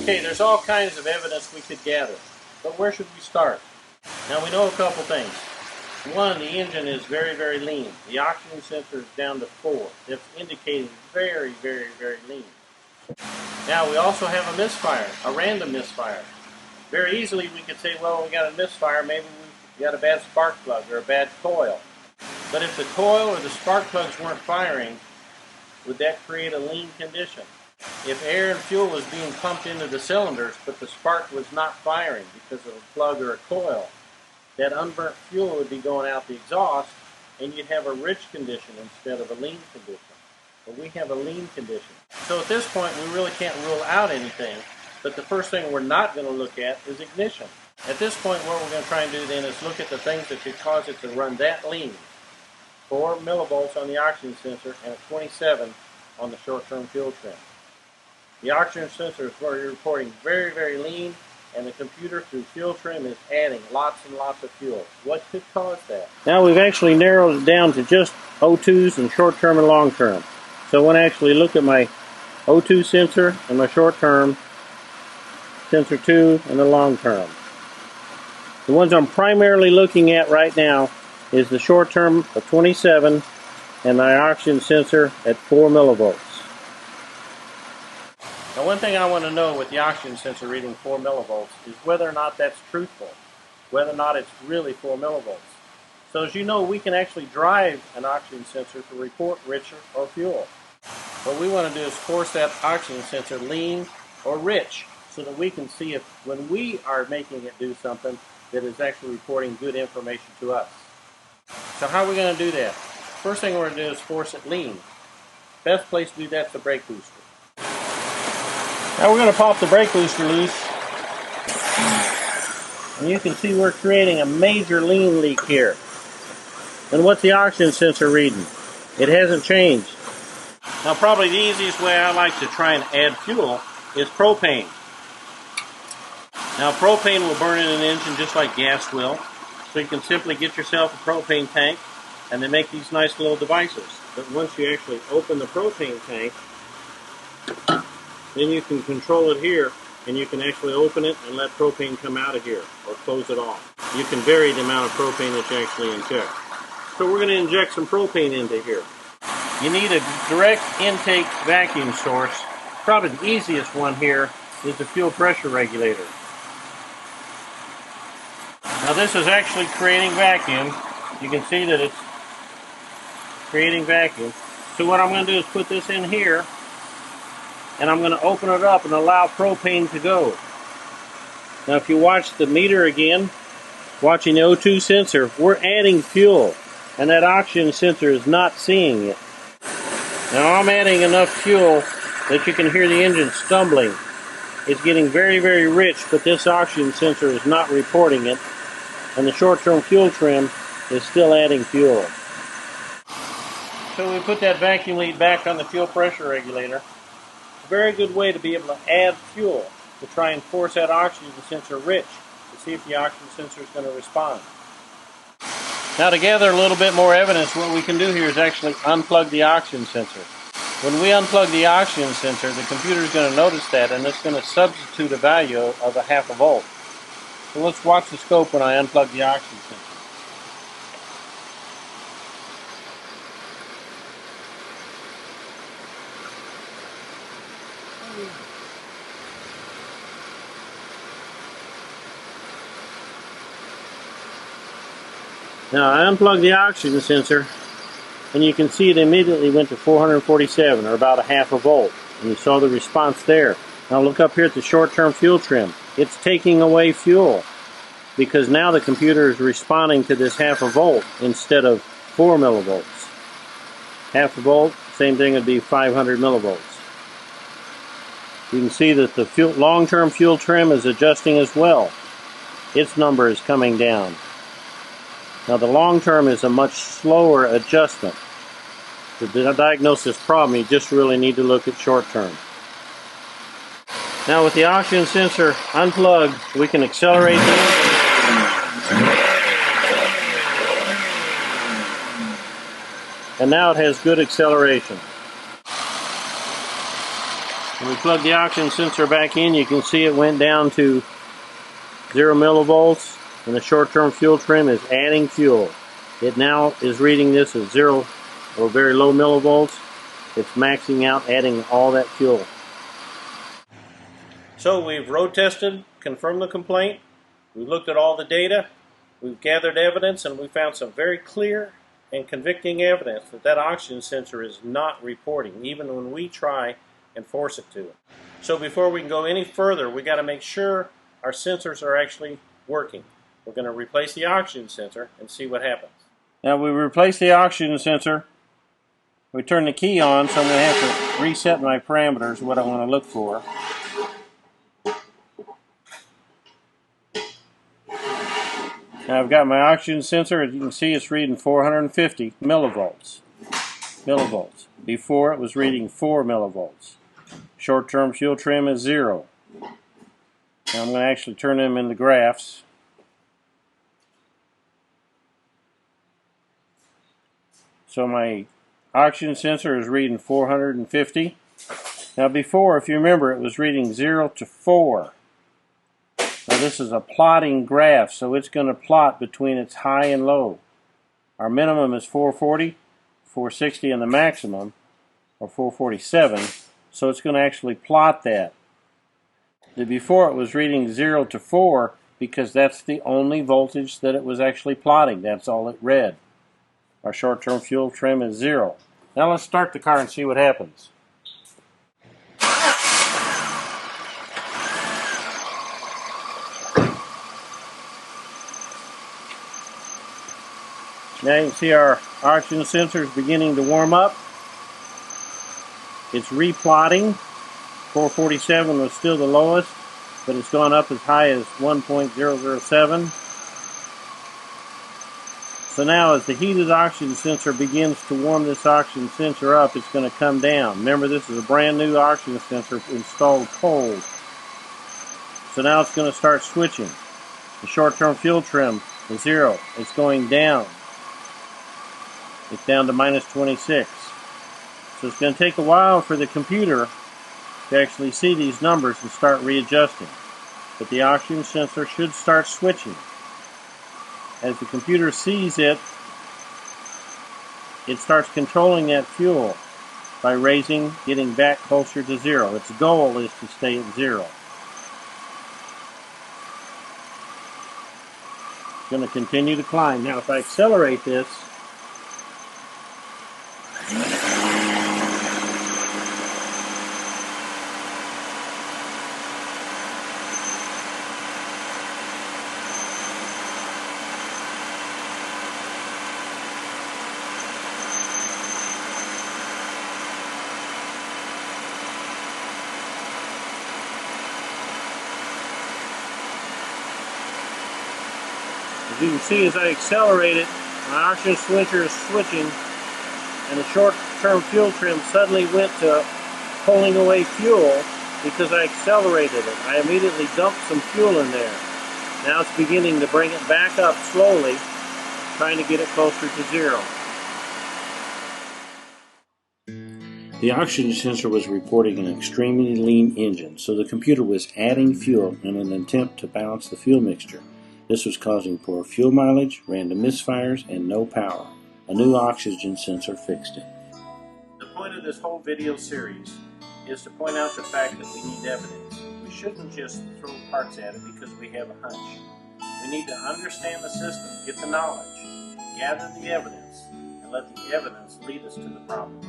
Okay, there's all kinds of evidence we could gather, but where should we start? Now we know a couple things. One, the engine is very, very lean. The oxygen sensor is down to 4. That's indicating very, very, very lean. Now we also have a misfire, a random misfire. Very easily we could say, well, we got a misfire, maybe we got a bad spark plug or a bad coil. But if the coil or the spark plugs weren't firing, would that create a lean condition? If air and fuel was being pumped into the cylinders, but the spark was not firing because of a plug or a coil, that unburnt fuel would be going out the exhaust, and you'd have a rich condition instead of a lean condition. But we have a lean condition. So at this point, we really can't rule out anything, but the first thing we're not going to look at is ignition. At this point, what we're going to try and do then is look at the things that could cause it to run that lean. 4 millivolts on the oxygen sensor and 27 on the short-term fuel trim. The oxygen sensor is reporting very, very lean, and the computer through fuel trim is adding lots and lots of fuel. What could cause that? Now we've actually narrowed it down to just O2s and short-term and long-term. So I want to actually look at my O2 sensor and my short-term, sensor 2, and the long-term. The ones I'm primarily looking at right now is the short-term of 27 and my oxygen sensor at 4 millivolts. Now one thing I want to know with the oxygen sensor reading 4 millivolts is whether or not that's truthful, whether or not it's really 4 millivolts. So as you know, we can actually drive an oxygen sensor to report richer or fuel. What we want to do is force that oxygen sensor lean or rich so that we can see if when we are making it do something that is actually reporting good information to us. So how are we going to do that? First thing we're going to do is force it lean. Best place to do that is the brake booster. Now we're going to pop the brake booster loose, and you can see we're creating a major lean leak here. And what's the oxygen sensor reading? It hasn't changed. Now probably the easiest way I like to try and add fuel is propane. Now propane will burn in an engine just like gas will, so you can simply get yourself a propane tank and they make these nice little devices. But once you actually open the propane tank, then you can control it here, and you can actually open it and let propane come out of here, or close it off. You can vary the amount of propane that you actually inject. So we're going to inject some propane into here. You need a direct intake vacuum source. Probably the easiest one here is the fuel pressure regulator. Now this is actually creating vacuum. You can see that it's creating vacuum. So what I'm going to do is put this in here, and I'm going to open it up and allow propane to go. Now if you watch the meter again, watching the O2 sensor, we're adding fuel, and that oxygen sensor is not seeing it. Now I'm adding enough fuel that you can hear the engine stumbling. It's getting very, very rich, but this oxygen sensor is not reporting it, and the short-term fuel trim is still adding fuel. So we put that vacuum lead back on the fuel pressure regulator. A very good way to be able to add fuel to try and force that oxygen sensor rich to see if the oxygen sensor is going to respond. Now to gather a little bit more evidence, what we can do here is actually unplug the oxygen sensor. When we unplug the oxygen sensor, the computer is going to notice that, and it's going to substitute a value of 0.5 volt. So let's watch the scope when I unplug the oxygen sensor. Now I unplugged the oxygen sensor, and you can see it immediately went to 447, or about 0.5 volt. And you saw the response there. Now look up here at the short-term fuel trim. It's taking away fuel, because now the computer is responding to this 0.5 volt instead of 4 millivolts. 0.5 volt, same thing would be 500 millivolts. You can see that the long-term fuel trim is adjusting as well. Its number is coming down. Now the long term is a much slower adjustment. To diagnose this problem, you just really need to look at short term. Now with the oxygen sensor unplugged, we can accelerate the engine. And now it has good acceleration. When we plug the oxygen sensor back in, you can see it went down to 0 millivolts, and the short-term fuel trim is adding fuel. It now is reading this as 0 or very low millivolts. It's maxing out, adding all that fuel. So we've road tested, confirmed the complaint, we've looked at all the data, we've gathered evidence, and we found some very clear and convicting evidence that that oxygen sensor is not reporting, even when we try and force it to. So before we can go any further, we got to make sure our sensors are actually working. We're going to replace the oxygen sensor and see what happens. Now we replace the oxygen sensor. We turn the key on, so I'm going to have to reset my parameters, what I want to look for. Now I've got my oxygen sensor. As you can see, it's reading 450 millivolts. Before it was reading 4 millivolts. Short-term fuel trim is 0. Now I'm going to actually turn them into graphs. So my oxygen sensor is reading 450. Now before, if you remember, it was reading 0 to 4. Now this is a plotting graph, so it's going to plot between its high and low. Our minimum is 440, 460, and the maximum, or 447, so it's going to actually plot that. Before it was reading 0 to 4 because that's the only voltage that it was actually plotting. That's all it read. Our short-term fuel trim is 0. Now let's start the car and see what happens. Now you can see our oxygen sensor is beginning to warm up. It's replotting. 447 was still the lowest, but it's gone up as high as 1.007. So now as the heated oxygen sensor begins to warm this oxygen sensor up, it's going to come down. Remember, this is a brand new oxygen sensor installed cold. So now it's going to start switching. The short-term fuel trim is 0. It's going down. It's down to minus 26. So it's going to take a while for the computer to actually see these numbers and start readjusting. But the oxygen sensor should start switching. As the computer sees it, it starts controlling that fuel by raising, getting back closer to 0. Its goal is to stay at 0. It's going to continue to climb. Now if I accelerate this, as you can see, as I accelerate it, my oxygen sensor is switching, and the short-term fuel trim suddenly went to pulling away fuel because I accelerated it. I immediately dumped some fuel in there. Now it's beginning to bring it back up slowly, trying to get it closer to 0. The oxygen sensor was reporting an extremely lean engine, so the computer was adding fuel in an attempt to balance the fuel mixture. This was causing poor fuel mileage, random misfires, and no power. A new oxygen sensor fixed it. The point of this whole video series is to point out the fact that we need evidence. We shouldn't just throw parts at it because we have a hunch. We need to understand the system, get the knowledge, gather the evidence, and let the evidence lead us to the problem.